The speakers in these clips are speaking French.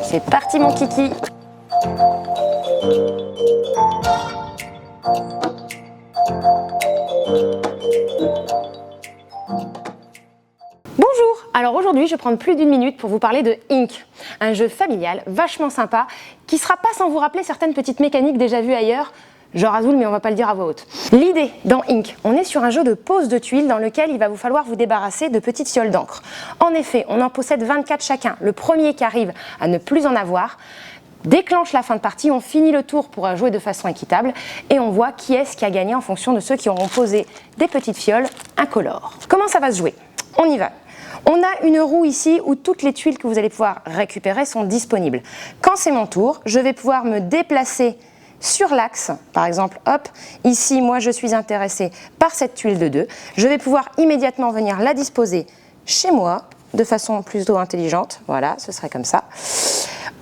C'est parti mon kiki. Bonjour, alors aujourd'hui je vais prendre plus d'une minute pour vous parler de Ink, un jeu familial vachement sympa qui sera pas sans vous rappeler certaines petites mécaniques déjà vues ailleurs, genre Azul mais on va pas le dire à voix haute. L'idée dans Ink, on est sur un jeu de pose de tuiles dans lequel il va vous falloir vous débarrasser de petites fioles d'encre. En effet, on en possède 24 chacun, le premier qui arrive à ne plus en avoir déclenche la fin de partie, on finit le tour pour jouer de façon équitable et on voit qui est-ce qui a gagné en fonction de ceux qui auront posé des petites fioles incolores. Comment ça va se jouer? On y va. On a une roue ici où toutes les tuiles que vous allez pouvoir récupérer sont disponibles. Quand c'est mon tour, je vais pouvoir me déplacer sur l'axe, par exemple, hop, ici, moi je suis intéressée par cette tuile de 2. Je vais pouvoir immédiatement venir la disposer chez moi de façon plutôt intelligente. Voilà, ce serait comme ça.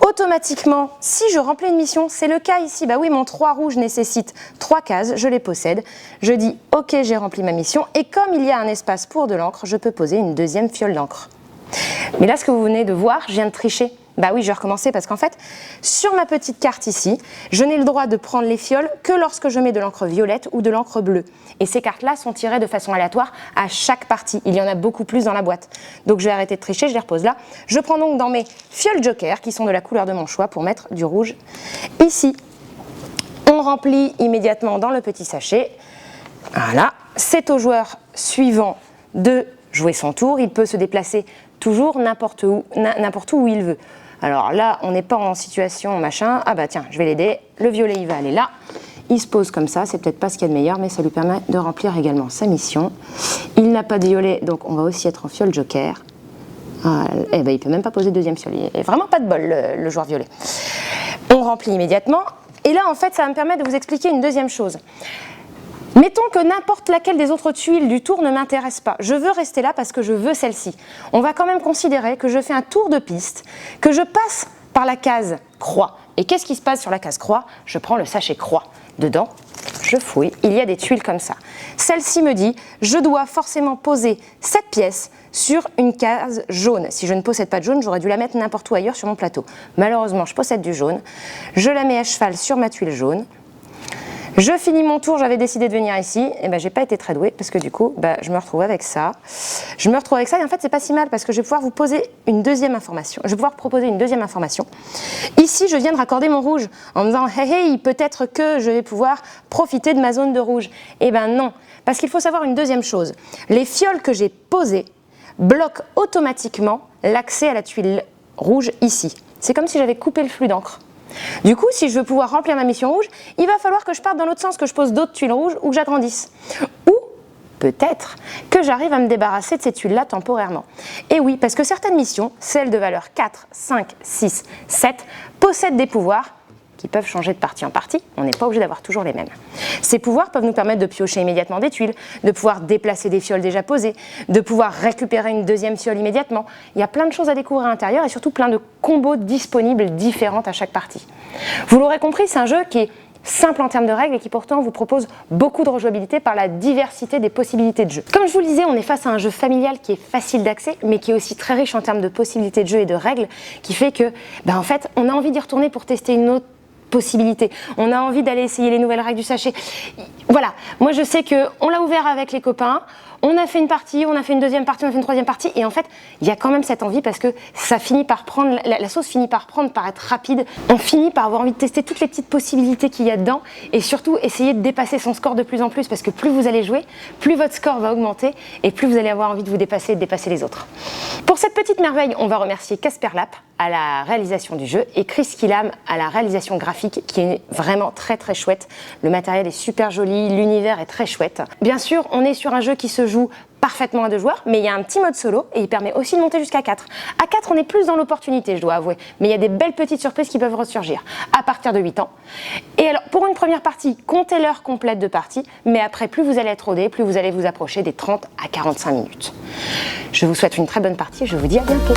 Automatiquement, si je remplis une mission, c'est le cas ici, bah oui, mon 3 rouge nécessite 3 cases, je les possède. Je dis, ok, j'ai rempli ma mission, et comme il y a un espace pour de l'encre, je peux poser une deuxième fiole d'encre. Mais là, ce que vous venez de voir, je viens de tricher. Bah oui, je vais recommencer parce qu'en fait, sur ma petite carte ici, je n'ai le droit de prendre les fioles que lorsque je mets de l'encre violette ou de l'encre bleue. Et ces cartes-là sont tirées de façon aléatoire à chaque partie. Il y en a beaucoup plus dans la boîte. Donc je vais arrêter de tricher, je les repose là. Je prends donc dans mes fioles joker, qui sont de la couleur de mon choix, pour mettre du rouge ici. On remplit immédiatement dans le petit sachet. Voilà, c'est au joueur suivant de jouer son tour. Il peut se déplacer toujours n'importe où il veut. Alors là, on n'est pas en situation machin. Ah bah tiens, je vais l'aider. Le violet, il va aller là. Il se pose comme ça. C'est peut-être pas ce qu'il y a de meilleur, mais ça lui permet de remplir également sa mission. Il n'a pas de violet, donc on va aussi être en fiole joker. Ah, eh ben, il peut même pas poser de deuxième fiole. Il n'a vraiment pas de bol, le joueur violet. On remplit immédiatement. Et là, en fait, ça va me permettre de vous expliquer une deuxième chose. Mettons que n'importe laquelle des autres tuiles du tour ne m'intéresse pas. Je veux rester là parce que je veux celle-ci. On va quand même considérer que je fais un tour de piste, que je passe par la case croix. Et qu'est-ce qui se passe sur la case croix? Je prends le sachet croix. Dedans, je fouille. Il y a des tuiles comme ça. Celle-ci me dit, je dois forcément poser cette pièce sur une case jaune. Si je ne possède pas de jaune, j'aurais dû la mettre n'importe où ailleurs sur mon plateau. Malheureusement, je possède du jaune. Je la mets à cheval sur ma tuile jaune. Je finis mon tour, j'avais décidé de venir ici, et ben j'ai pas été très douée parce que du coup, je me retrouve avec ça. Je me retrouve avec ça et en fait c'est pas si mal parce que je vais pouvoir vous poser une deuxième information. Je vais pouvoir proposer une deuxième information. Ici, je viens de raccorder mon rouge en me disant hey, peut-être que je vais pouvoir profiter de ma zone de rouge. Et ben non, parce qu'il faut savoir une deuxième chose. Les fioles que j'ai posées bloquent automatiquement l'accès à la tuile rouge ici. C'est comme si j'avais coupé le flux d'encre. Du coup, si je veux pouvoir remplir ma mission rouge, il va falloir que je parte dans l'autre sens, que je pose d'autres tuiles rouges ou que j'agrandisse. Ou peut-être que j'arrive à me débarrasser de ces tuiles-là temporairement. Et oui, parce que certaines missions, celles de valeur 4, 5, 6, 7, possèdent des pouvoirs qui peuvent changer de partie en partie. On n'est pas obligé d'avoir toujours les mêmes. Ces pouvoirs peuvent nous permettre de piocher immédiatement des tuiles, de pouvoir déplacer des fioles déjà posées, de pouvoir récupérer une deuxième fiole immédiatement. Il y a plein de choses à découvrir à l'intérieur et surtout plein de combos disponibles différents à chaque partie. Vous l'aurez compris, c'est un jeu qui est simple en termes de règles et qui pourtant vous propose beaucoup de rejouabilité par la diversité des possibilités de jeu. Comme je vous le disais, on est face à un jeu familial qui est facile d'accès mais qui est aussi très riche en termes de possibilités de jeu et de règles qui fait que, en fait, on a envie d'y retourner pour tester une autre possibilités. On a envie d'aller essayer les nouvelles règles du sachet. Voilà, moi je sais qu'on l'a ouvert avec les copains, on a fait une partie, on a fait une deuxième partie, on a fait une troisième partie, et en fait, il y a quand même cette envie parce que ça finit par prendre, la sauce finit par prendre, par être rapide. On finit par avoir envie de tester toutes les petites possibilités qu'il y a dedans, et surtout essayer de dépasser son score de plus en plus, parce que plus vous allez jouer, plus votre score va augmenter, et plus vous allez avoir envie de vous dépasser et de dépasser les autres. Pour cette petite merveille, on va remercier Casper Lap à la réalisation du jeu et Chris Killam à la réalisation graphique qui est vraiment très très chouette. Le matériel est super joli, l'univers est très chouette. Bien sûr, on est sur un jeu qui se joue parfaitement à 2 joueurs, mais il y a un petit mode solo et il permet aussi de monter jusqu'à 4. À 4, on est plus dans l'opportunité, je dois avouer, mais il y a des belles petites surprises qui peuvent ressurgir à partir de 8 ans. Et alors, pour une première partie, comptez l'heure complète de partie, mais après, plus vous allez être rodé, plus vous allez vous approcher des 30 à 45 minutes. Je vous souhaite une très bonne partie et je vous dis à bientôt.